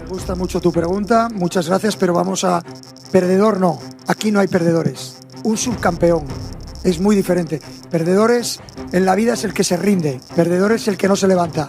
Me gusta mucho tu pregunta, muchas gracias, pero vamos a... Perdedor no, aquí no hay perdedores. Un subcampeón es muy diferente. Perdedores en la vida es el que se rinde, perdedor es el que no se levanta.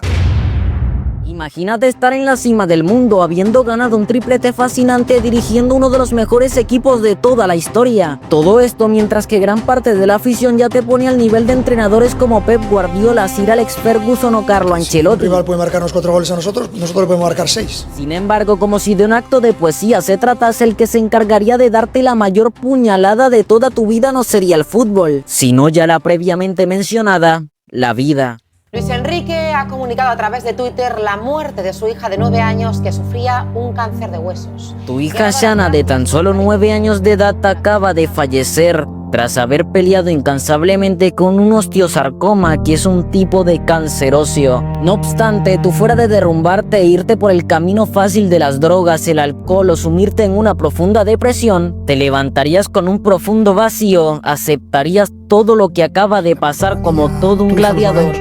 Imagínate estar en la cima del mundo habiendo ganado un triplete fascinante dirigiendo uno de los mejores equipos de toda la historia. Todo esto mientras que gran parte de la afición ya te pone al nivel de entrenadores como Pep Guardiola, Sir Alex Ferguson o Carlo Ancelotti. El rival puede marcarnos 4 goles a nosotros le podemos marcar 6. Sin embargo, como si de un acto de poesía se tratase, el que se encargaría de darte la mayor puñalada de toda tu vida no sería el fútbol, sino ya la previamente mencionada, la vida. Luis Enrique ha comunicado a través de Twitter la muerte de su hija de 9 años que sufría un cáncer de huesos. Tu hija Shanna, de tan solo 9 años de edad, acaba de fallecer tras haber peleado incansablemente con un osteosarcoma, que es un tipo de cáncer óseo. No obstante, tú, fuera de derrumbarte e irte por el camino fácil de las drogas, el alcohol o sumirte en una profunda depresión, te levantarías con un profundo vacío, aceptarías todo lo que acaba de pasar como todo un gladiador.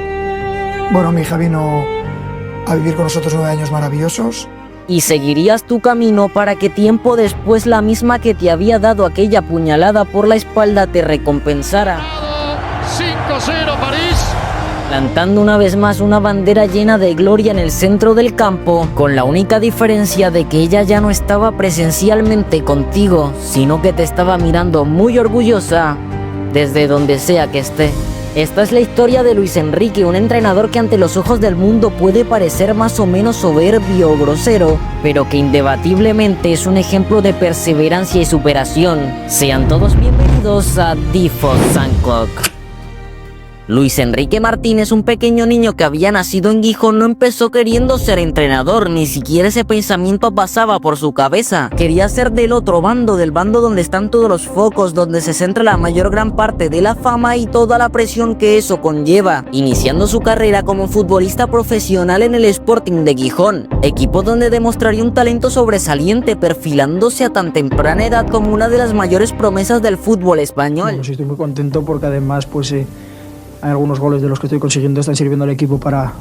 Bueno, mi hija vino a vivir con nosotros 9 años maravillosos. Y seguirías tu camino para que tiempo después la misma que te había dado aquella puñalada por la espalda te recompensara. 5-0 París. Plantando una vez más una bandera llena de gloria en el centro del campo, con la única diferencia de que ella ya no estaba presencialmente contigo, sino que te estaba mirando muy orgullosa desde donde sea que esté. Esta es la historia de Luis Enrique, un entrenador que ante los ojos del mundo puede parecer más o menos soberbio o grosero, pero que indebatiblemente es un ejemplo de perseverancia y superación. Sean todos bienvenidos a Default Sankok. Luis Enrique Martínez, un pequeño niño que había nacido en Gijón, no empezó queriendo ser entrenador, ni siquiera ese pensamiento pasaba por su cabeza. Quería ser del otro bando, del bando donde están todos los focos, donde se centra la mayor gran parte de la fama y toda la presión que eso conlleva, iniciando su carrera como futbolista profesional en el Sporting de Gijón, equipo donde demostraría un talento sobresaliente, perfilándose a tan temprana edad como una de las mayores promesas del fútbol español. Bueno, sí, estoy muy contento porque además pues hay algunos goles de los que estoy consiguiendo están sirviendo al equipo para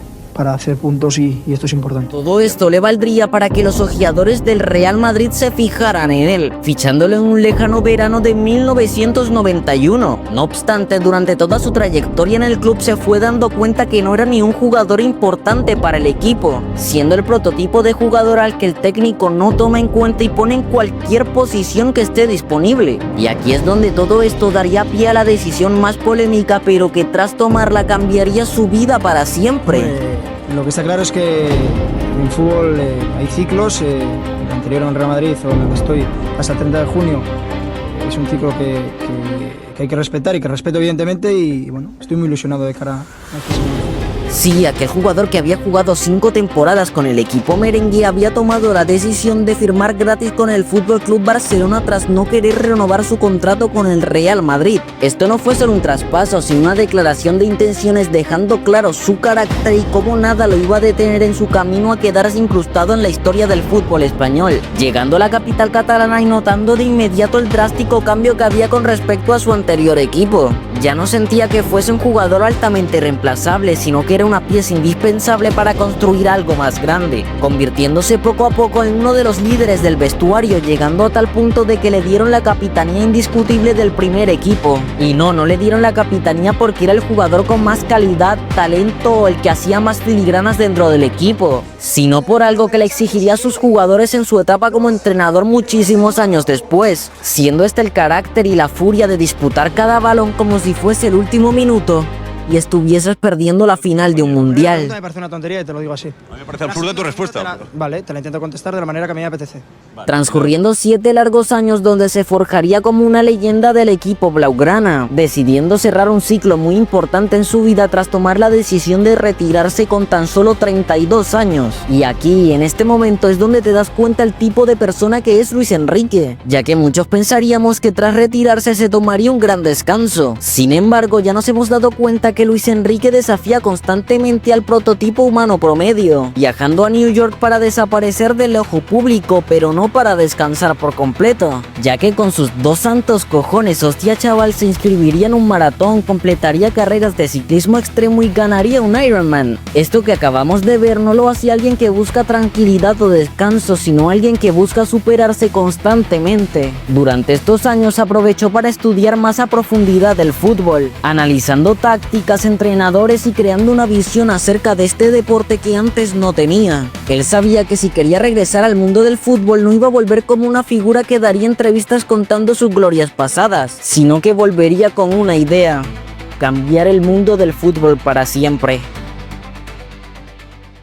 hacer puntos y esto es importante. Todo esto le valdría para que los ojeadores del Real Madrid se fijaran en él, fichándolo en un lejano verano de 1991. No obstante, durante toda su trayectoria en el club se fue dando cuenta que no era ni un jugador importante para el equipo, siendo el prototipo de jugador al que el técnico no toma en cuenta y pone en cualquier posición que esté disponible. Y aquí es donde todo esto daría pie a la decisión más polémica, pero que tras tomarla cambiaría su vida para siempre. Lo que está claro es que en fútbol hay ciclos, el anterior en el Real Madrid o en el que estoy hasta el 30 de junio es un ciclo que hay que respetar y que respeto evidentemente y bueno, estoy muy ilusionado de cara a este segundo. Sí, aquel jugador que había jugado 5 temporadas con el equipo merengue había tomado la decisión de firmar gratis con el FC Barcelona tras no querer renovar su contrato con el Real Madrid. Esto no fue solo un traspaso, sino una declaración de intenciones, dejando claro su carácter y cómo nada lo iba a detener en su camino a quedarse incrustado en la historia del fútbol español, llegando a la capital catalana y notando de inmediato el drástico cambio que había con respecto a su anterior equipo. Ya no sentía que fuese un jugador altamente reemplazable, sino que era una pieza indispensable para construir algo más grande, convirtiéndose poco a poco en uno de los líderes del vestuario, llegando a tal punto de que le dieron la capitanía indiscutible del primer equipo. Y no le dieron la capitanía porque era el jugador con más calidad, talento o el que hacía más filigranas dentro del equipo, sino por algo que le exigiría a sus jugadores en su etapa como entrenador muchísimos años después, siendo este el carácter y la furia de disputar cada balón como si fuese el último minuto y estuvieses perdiendo la final de un mundial. Me parece una tontería y te lo digo así. A mí me parece absurda tu respuesta. Vale, te la intento contestar de la manera que a mí me apetece. Transcurriendo 7 largos años donde se forjaría como una leyenda del equipo blaugrana, decidiendo cerrar un ciclo muy importante en su vida tras tomar la decisión de retirarse con tan solo 32 años. Y aquí, en este momento, es donde te das cuenta el tipo de persona que es Luis Enrique, ya que muchos pensaríamos que tras retirarse se tomaría un gran descanso. Sin embargo, ya nos hemos dado cuenta que Luis Enrique desafía constantemente al prototipo humano promedio, viajando a New York para desaparecer del ojo público, pero no para descansar por completo, ya que con sus 2 santos cojones, hostia chaval, se inscribiría en un maratón, completaría carreras de ciclismo extremo y ganaría un Ironman. Esto que acabamos de ver no lo hace alguien que busca tranquilidad o descanso, sino alguien que busca superarse constantemente. Durante estos años aprovechó para estudiar más a profundidad el fútbol, analizando tácticas, entrenadores y creando una visión acerca de este deporte que antes no tenía. Él sabía que si quería regresar al mundo del fútbol no iba a volver como una figura que daría entrevistas contando sus glorias pasadas, sino que volvería con una idea: cambiar el mundo del fútbol para siempre.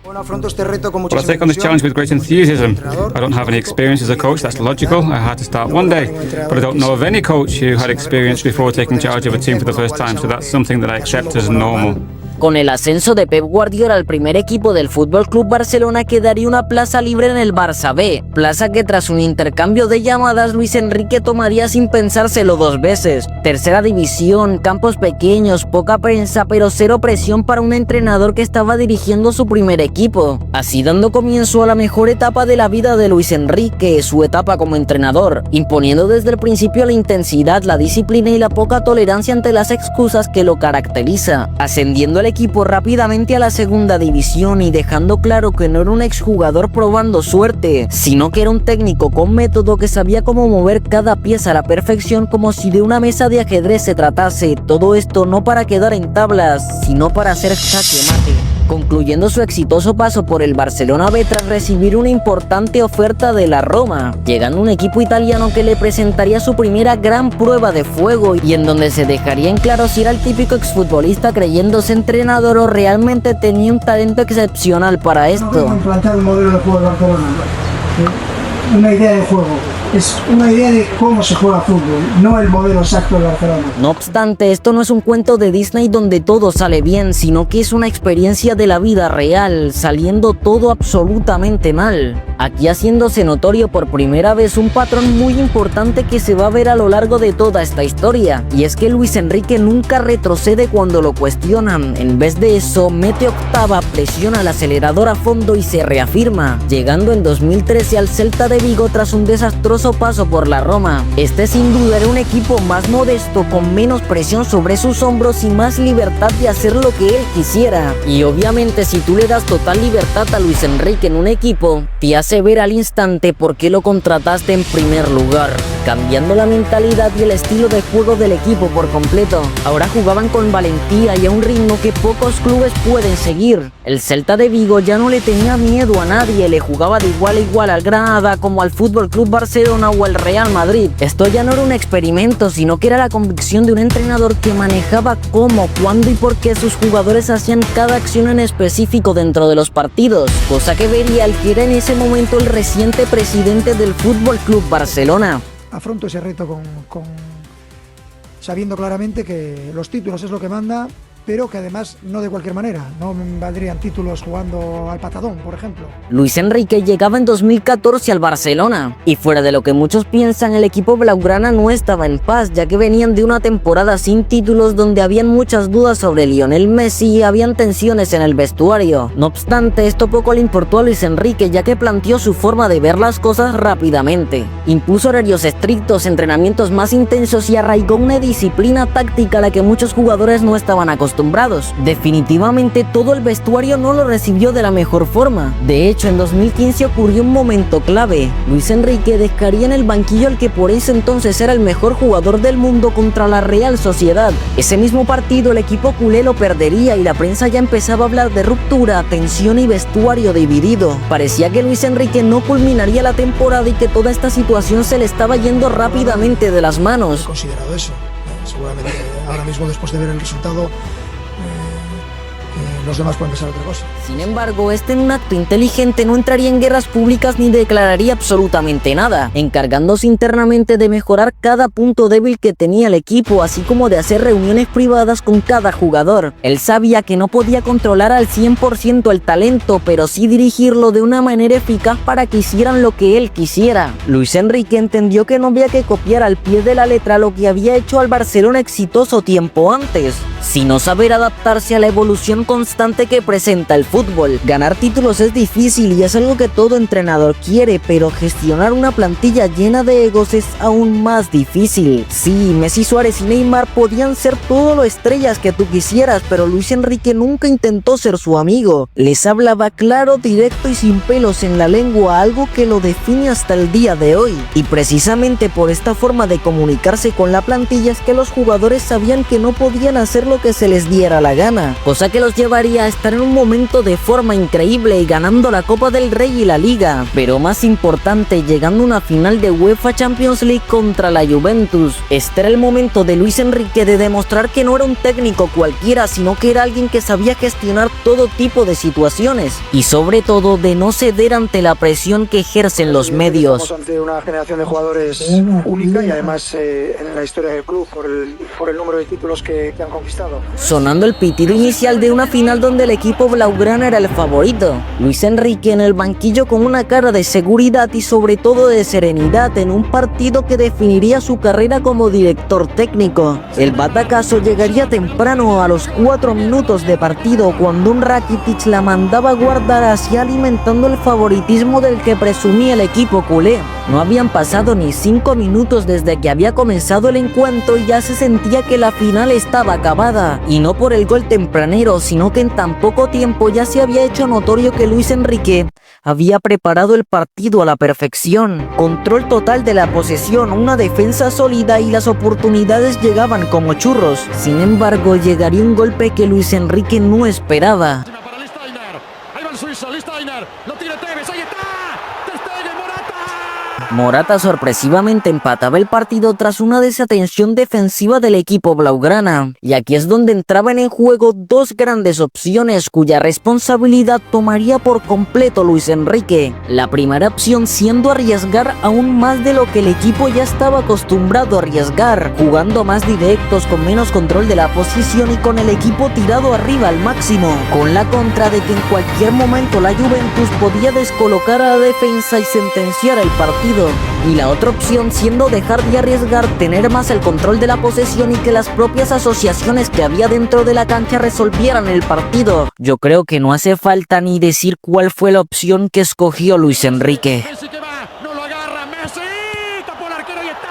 Well, I take on this challenge with great enthusiasm. I don't have any experience as a coach, that's logical. I had to start one day, but I don't know of any coach who had experience before taking charge of a team for the first time, so that's something that I accept as normal. Con el ascenso de Pep Guardiola al primer equipo del Fútbol Club Barcelona quedaría una plaza libre en el Barça B, plaza que tras un intercambio de llamadas Luis Enrique tomaría sin pensárselo 2 veces. Tercera división, campos pequeños, poca prensa, pero cero presión para un entrenador que estaba dirigiendo su primer equipo, así dando comienzo a la mejor etapa de la vida de Luis Enrique, su etapa como entrenador, imponiendo desde el principio la intensidad, la disciplina y la poca tolerancia ante las excusas que lo caracteriza, ascendiendo el equipo rápidamente a la segunda división y dejando claro que no era un exjugador probando suerte, sino que era un técnico con método que sabía cómo mover cada pieza a la perfección, como si de una mesa de ajedrez se tratase. Todo esto no para quedar en tablas, sino para hacer jaque mate. Concluyendo su exitoso paso por el Barcelona B tras recibir una importante oferta de la Roma, llegando un equipo italiano que le presentaría su primera gran prueba de fuego y en donde se dejaría en claro si era el típico exfutbolista creyéndose entrenador o realmente tenía un talento excepcional para esto. Implantar un modelo de juego de Barcelona, una idea de juego. Es una idea de cómo se juega fútbol, no el modelo exacto de Barcelona. No obstante, esto no es un cuento de Disney donde todo sale bien, sino que es una experiencia de la vida real, saliendo todo absolutamente mal. Aquí haciéndose notorio por primera vez un patrón muy importante que se va a ver a lo largo de toda esta historia, y es que Luis Enrique nunca retrocede cuando lo cuestionan. En vez de eso, mete octava, presiona el acelerador a fondo y se reafirma, llegando en 2013 al Celta de Vigo tras un desastroso paso por la Roma. Este sin duda era un equipo más modesto, con menos presión sobre sus hombros y más libertad de hacer lo que él quisiera. Y obviamente si tú le das total libertad a Luis Enrique en un equipo, te hace ver al instante por qué lo contrataste en primer lugar, cambiando la mentalidad y el estilo de juego del equipo por completo. Ahora jugaban con valentía y a un ritmo que pocos clubes pueden seguir. El Celta de Vigo ya no le tenía miedo a nadie, le jugaba de igual a igual al Granada como al Fútbol Club Barcelona o el Real Madrid. Esto ya no era un experimento, sino que era la convicción de un entrenador que manejaba cómo, cuándo y por qué sus jugadores hacían cada acción en específico dentro de los partidos, cosa que vería el que era en ese momento el reciente presidente del Fútbol Club Barcelona. Afronto ese reto con sabiendo claramente que los títulos es lo que manda, pero que además no de cualquier manera, no me valdrían títulos jugando al patadón, por ejemplo. Luis Enrique llegaba en 2014 al Barcelona, y fuera de lo que muchos piensan, el equipo blaugrana no estaba en paz, ya que venían de una temporada sin títulos donde habían muchas dudas sobre Lionel Messi y habían tensiones en el vestuario. No obstante, esto poco le importó a Luis Enrique, ya que planteó su forma de ver las cosas rápidamente. Impuso horarios estrictos, entrenamientos más intensos y arraigó una disciplina táctica a la que muchos jugadores no estaban acostumbrados. Definitivamente todo el vestuario no lo recibió de la mejor forma. De hecho, en 2015 ocurrió un momento clave. Luis Enrique dejaría en el banquillo al que por ese entonces era el mejor jugador del mundo contra la Real Sociedad. Ese mismo partido el equipo culé lo perdería y la prensa ya empezaba a hablar de ruptura, tensión y vestuario dividido. Parecía que Luis Enrique no culminaría la temporada y que toda esta situación se le estaba yendo rápidamente de las manos. He considerado eso, seguramente ahora mismo después de ver el resultado los demás pueden pensar otra cosa. Sin embargo, en un acto inteligente no entraría en guerras públicas ni declararía absolutamente nada, encargándose internamente de mejorar cada punto débil que tenía el equipo, así como de hacer reuniones privadas con cada jugador. Él sabía que no podía controlar al 100% el talento, pero sí dirigirlo de una manera eficaz para que hicieran lo que él quisiera. Luis Enrique entendió que no había que copiar al pie de la letra lo que había hecho al Barcelona exitoso tiempo antes, sino saber adaptarse a la evolución constante que presenta el fútbol. Ganar títulos es difícil y es algo que todo entrenador quiere, pero gestionar una plantilla llena de egos es aún más difícil. Sí, Messi, Suárez y Neymar podían ser todo lo estrellas que tú quisieras, pero Luis Enrique nunca intentó ser su amigo. Les hablaba claro, directo y sin pelos en la lengua, algo que lo define hasta el día de hoy. Y precisamente por esta forma de comunicarse con la plantilla es que los jugadores sabían que no podían hacer lo que se les diera la gana, cosa que los llevaría a estar en un momento de forma increíble y ganando la Copa del Rey y la Liga, pero más importante, llegando a una final de UEFA Champions League contra la Juventus. Este era el momento de Luis Enrique de demostrar que no era un técnico cualquiera, sino que era alguien que sabía gestionar todo tipo de situaciones y sobre todo de no ceder ante la presión que ejercen los medios. Estamos ante una generación de jugadores única y además en la historia del club por el número de títulos que han conquistado. Sonando el pitido inicial de una final donde el equipo blaugrana era el favorito. Luis Enrique en el banquillo con una cara de seguridad y sobre todo de serenidad en un partido que definiría su carrera como director técnico. El batacazo llegaría temprano a los 4 minutos de partido cuando un Rakitic la mandaba a guardar, así alimentando el favoritismo del que presumía el equipo culé. No habían pasado ni 5 minutos desde que había comenzado el encuentro y ya se sentía que la final estaba acabada, y no por el gol tempranero, sino que en tan poco tiempo ya se había hecho notorio que Luis Enrique había preparado el partido a la perfección. Control total de la posesión, una defensa sólida y las oportunidades llegaban como churros. Sin embargo, llegaría un golpe que Luis Enrique no esperaba. Ahí va el suizo, Lichtsteiner, lo tiene Tevez, ahí está. Ter Stegen, Morata. Morata sorpresivamente empataba el partido tras una desatención defensiva del equipo blaugrana, y aquí es donde entraban en juego dos grandes opciones cuya responsabilidad tomaría por completo Luis Enrique. La primera opción siendo arriesgar aún más de lo que el equipo ya estaba acostumbrado a arriesgar, jugando más directos, con menos control de la posición y con el equipo tirado arriba al máximo, con la contra de que en cualquier momento la Juventus podía descolocar a la defensa y sentenciar el partido. Y la otra opción siendo dejar de arriesgar, tener más el control de la posesión y que las propias asociaciones que había dentro de la cancha resolvieran el partido. Yo creo que no hace falta ni decir cuál fue la opción que escogió Luis Enrique. Messi que va, no lo agarra, Messi, tapó el arquero y está.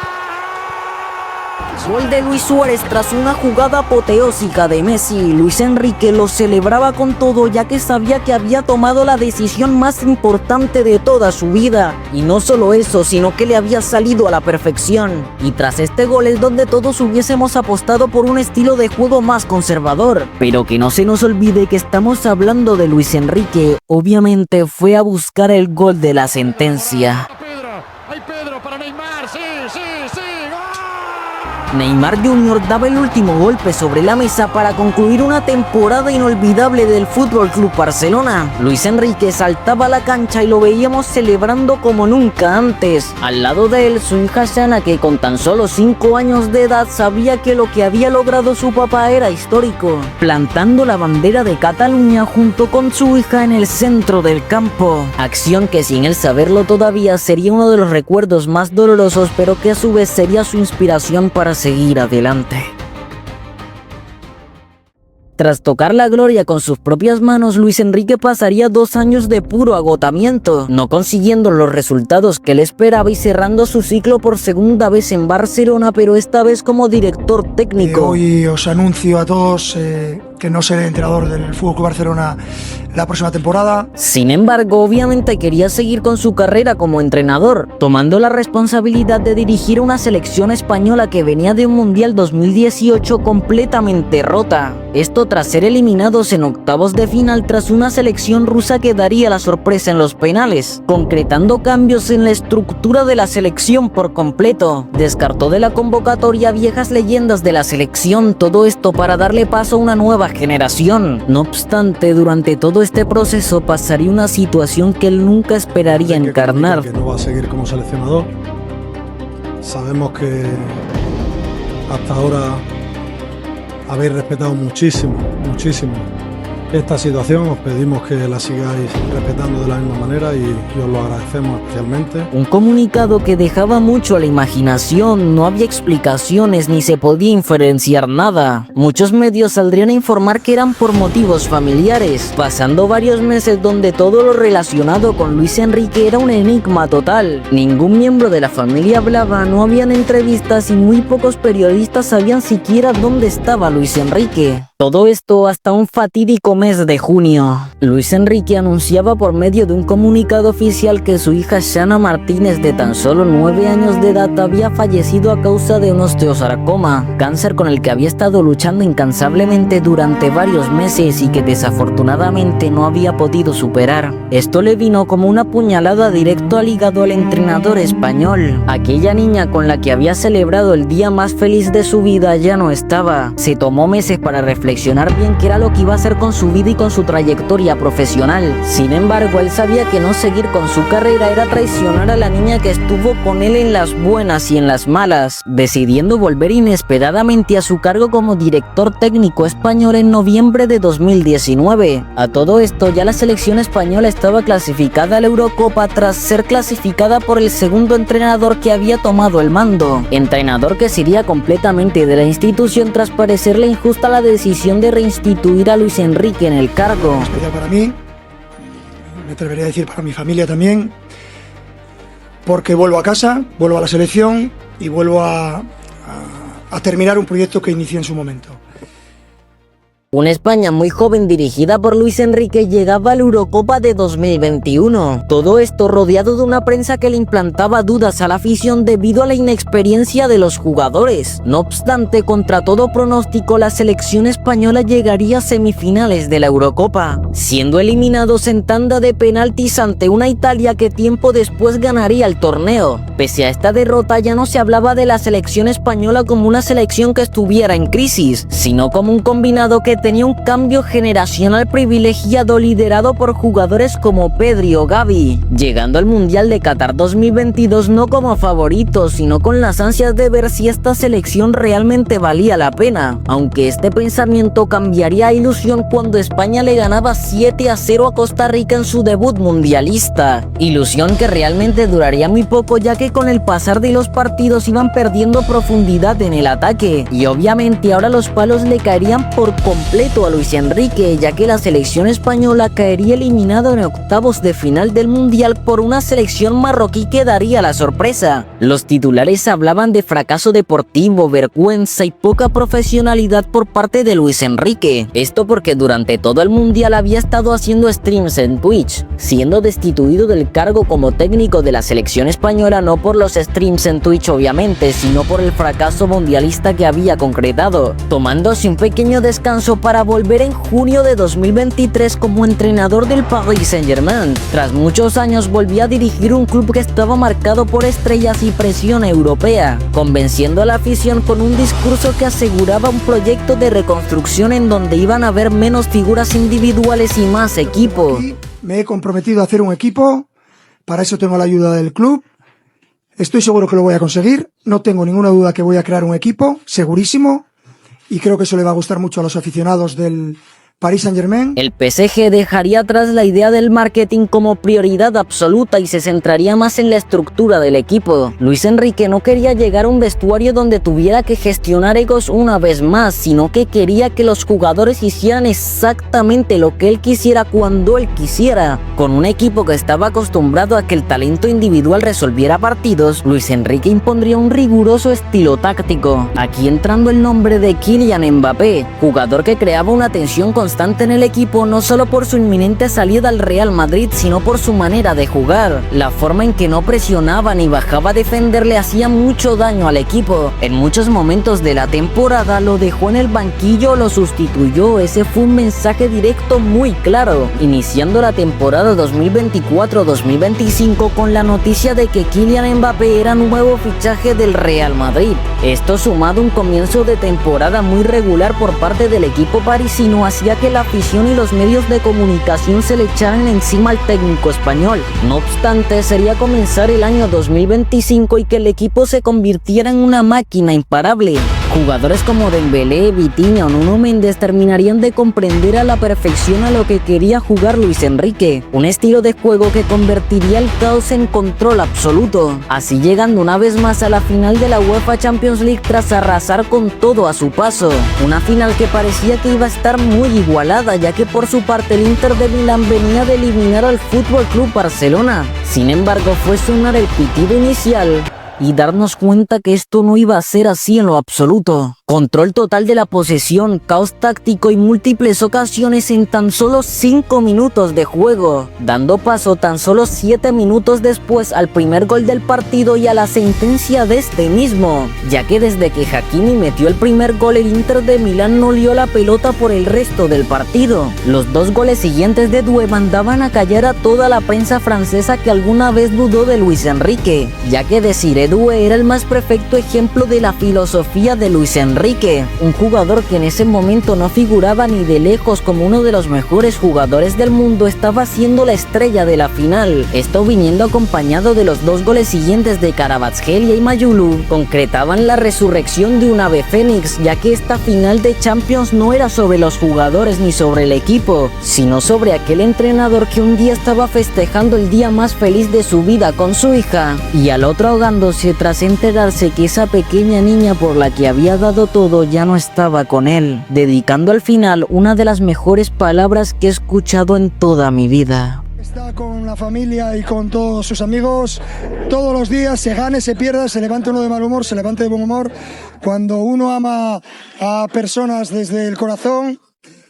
Gol de Luis Suárez tras una jugada apoteósica de Messi. Luis Enrique lo celebraba con todo, ya que sabía que había tomado la decisión más importante de toda su vida. Y no solo eso, sino que le había salido a la perfección. Y tras este gol es donde todos hubiésemos apostado por un estilo de juego más conservador. Pero que no se nos olvide que estamos hablando de Luis Enrique. Obviamente fue a buscar el gol de la sentencia. Pedro para Neymar, sí, sí, sí, ¡gol! Neymar Jr. daba el último golpe sobre la mesa para concluir una temporada inolvidable del FC Barcelona. Luis Enrique saltaba a la cancha y lo veíamos celebrando como nunca antes. Al lado de él, su hija Shana, que con tan solo 5 años de edad sabía que lo que había logrado su papá era histórico, plantando la bandera de Cataluña junto con su hija en el centro del campo. Acción que sin él saberlo todavía sería uno de los recuerdos más dolorosos, pero que a su vez sería su inspiración para seguir adelante. Tras tocar la gloria con sus propias manos, Luis Enrique pasaría 2 años de puro agotamiento, no consiguiendo los resultados que él esperaba y cerrando su ciclo por segunda vez en Barcelona, pero esta vez como director técnico. Hoy os anuncio a todos que no seré entrenador del FC Barcelona la próxima temporada. Sin embargo, obviamente quería seguir con su carrera como entrenador, tomando la responsabilidad de dirigir una selección española que venía de un Mundial 2018 completamente rota. Esto tras ser eliminados en octavos de final tras una selección rusa que daría la sorpresa en los penales, concretando cambios en la estructura de la selección por completo. Descartó de la convocatoria viejas leyendas de la selección, todo esto para darle paso a una nueva generación. No obstante, durante todo este proceso pasaría una situación que él nunca esperaría encarnar. Que no va a seguir como seleccionador. Sabemos que hasta ahora habéis respetado muchísimo esta situación. Os pedimos que la sigáis respetando de la misma manera y os lo agradecemos especialmente. Un comunicado que dejaba mucho a la imaginación, no había explicaciones ni se podía inferenciar nada. Muchos medios saldrían a informar que eran por motivos familiares, pasando varios meses donde todo lo relacionado con Luis Enrique era un enigma total. Ningún miembro de la familia hablaba, no habían entrevistas y muy pocos periodistas sabían siquiera dónde estaba Luis Enrique. Todo esto hasta un fatídico mes de junio. Luis Enrique anunciaba por medio de un comunicado oficial que su hija Shana Martínez, de tan solo 9 años de edad, había fallecido a causa de un osteosarcoma, cáncer con el que había estado luchando incansablemente durante varios meses y que desafortunadamente no había podido superar. Esto le vino como una puñalada directo al hígado al entrenador español. Aquella niña con la que había celebrado el día más feliz de su vida ya no estaba. Se tomó meses para reflexionar bien qué era lo que iba a hacer con su vida y con su trayectoria profesional. Sin embargo, él sabía que no seguir con su carrera era traicionar a la niña que estuvo con él en las buenas y en las malas, decidiendo volver inesperadamente a su cargo como director técnico español en noviembre de 2019. A todo esto, ya la selección española estaba clasificada a la Eurocopa tras ser clasificada por el segundo entrenador que había tomado el mando, entrenador que se iría completamente de la institución tras parecerle injusta la decisión de reinstituir a Luis Enrique en el cargo. Especial para mí, me atrevería a decir para mi familia también, porque vuelvo a casa, vuelvo a la selección y vuelvo a terminar un proyecto que inicié en su momento. Una España muy joven dirigida por Luis Enrique llegaba a la Eurocopa de 2021. Todo esto rodeado de una prensa que le implantaba dudas a la afición debido a la inexperiencia de los jugadores. No obstante, contra todo pronóstico, la selección española llegaría a semifinales de la Eurocopa, siendo eliminados en tanda de penaltis ante una Italia que tiempo después ganaría el torneo. Pese a esta derrota, ya no se hablaba de la selección española como una selección que estuviera en crisis, sino como un combinado que tenía un cambio generacional privilegiado liderado por jugadores como Pedri o Gavi, llegando al Mundial de Qatar 2022 no como favoritos, sino con las ansias de ver si esta selección realmente valía la pena, aunque este pensamiento cambiaría a ilusión cuando España le ganaba 7-0 a Costa Rica en su debut mundialista, ilusión que realmente duraría muy poco ya que con el pasar de los partidos iban perdiendo profundidad en el ataque, y obviamente ahora los palos le caerían por completo a Luis Enrique, ya que la selección española caería eliminada en octavos de final del Mundial por una selección marroquí que daría la sorpresa. Los titulares hablaban de fracaso deportivo, vergüenza y poca profesionalidad por parte de Luis Enrique. Esto porque durante todo el Mundial había estado haciendo streams en Twitch, siendo destituido del cargo como técnico de la selección española no por los streams en Twitch obviamente, sino por el fracaso mundialista que había concretado, tomándose un pequeño descanso para volver en junio de 2023 como entrenador del Paris Saint-Germain. Tras muchos años volvió a dirigir un club que estaba marcado por estrellas y presión europea, convenciendo a la afición con un discurso que aseguraba un proyecto de reconstrucción en donde iban a haber menos figuras individuales y más equipo. Me he comprometido a hacer un equipo, para eso tengo la ayuda del club. Estoy seguro que lo voy a conseguir, no tengo ninguna duda que voy a crear un equipo, segurísimo. Y creo que eso le va a gustar mucho a los aficionados del Paris Saint-Germain. El PSG dejaría atrás la idea del marketing como prioridad absoluta y se centraría más en la estructura del equipo. Luis Enrique no quería llegar a un vestuario donde tuviera que gestionar egos una vez más, sino que quería que los jugadores hicieran exactamente lo que él quisiera cuando él quisiera. Con un equipo que estaba acostumbrado a que el talento individual resolviera partidos, Luis Enrique impondría un riguroso estilo táctico. Aquí entrando el nombre de Kylian Mbappé, jugador que creaba una tensión constante constante en el equipo no solo por su inminente salida al Real Madrid, sino por su manera de jugar. La forma en que no presionaba ni bajaba a defender le hacía mucho daño al equipo. En muchos momentos de la temporada lo dejó en el banquillo o lo sustituyó. Ese fue un mensaje directo muy claro, iniciando la temporada 2024-2025 con la noticia de que Kylian Mbappé era nuevo fichaje del Real Madrid. Esto, sumado a un comienzo de temporada muy regular por parte del equipo parisino, hacía que la afición y los medios de comunicación se le echaran encima al técnico español. No obstante, sería comenzar el año 2025 y que el equipo se convirtiera en una máquina imparable. Jugadores como Dembélé, Vitinha o Nuno Méndez terminarían de comprender a la perfección a lo que quería jugar Luis Enrique, un estilo de juego que convertiría el caos en control absoluto, así llegando una vez más a la final de la UEFA Champions League tras arrasar con todo a su paso. Una final que parecía que iba a estar muy igualada, ya que por su parte el Inter de Milán venía de eliminar al Fútbol Club Barcelona. Sin embargo, fue sonar el pitido inicial y darnos cuenta que esto no iba a ser así en lo absoluto. Control total de la posesión, caos táctico y múltiples ocasiones en tan solo 5 minutos de juego, dando paso tan solo 7 minutos después al primer gol del partido y a la sentencia de este mismo, ya que desde que Hakimi metió el primer gol el Inter de Milán no olió la pelota por el resto del partido. Los 2 goles siguientes de Doué mandaban a callar a toda la prensa francesa que alguna vez dudó de Luis Enrique, ya que Desiré Doué era el más perfecto ejemplo de la filosofía de Luis Enrique, un jugador que en ese momento no figuraba ni de lejos como uno de los mejores jugadores del mundo, estaba siendo la estrella de la final. Esto viniendo acompañado de los 2 goles siguientes de Kvaratskhelia y Mayulu, concretaban la resurrección de un ave fénix, ya que esta final de Champions no era sobre los jugadores ni sobre el equipo, sino sobre aquel entrenador que un día estaba festejando el día más feliz de su vida con su hija, y al otro ahogándose tras enterarse que esa pequeña niña por la que había dado todo ya no estaba con él, dedicando al final una de las mejores palabras que he escuchado en toda mi vida. Está con la familia y con todos sus amigos todos los días, se gane, se pierda, se levante uno de mal humor, se levante de buen humor. Cuando uno ama a personas desde el corazón,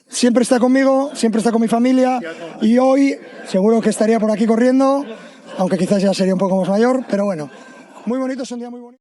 siempre está conmigo, siempre está con mi familia, y hoy seguro que estaría por aquí corriendo, aunque quizás ya sería un poco más mayor, pero bueno, muy bonito, es un día muy bonito.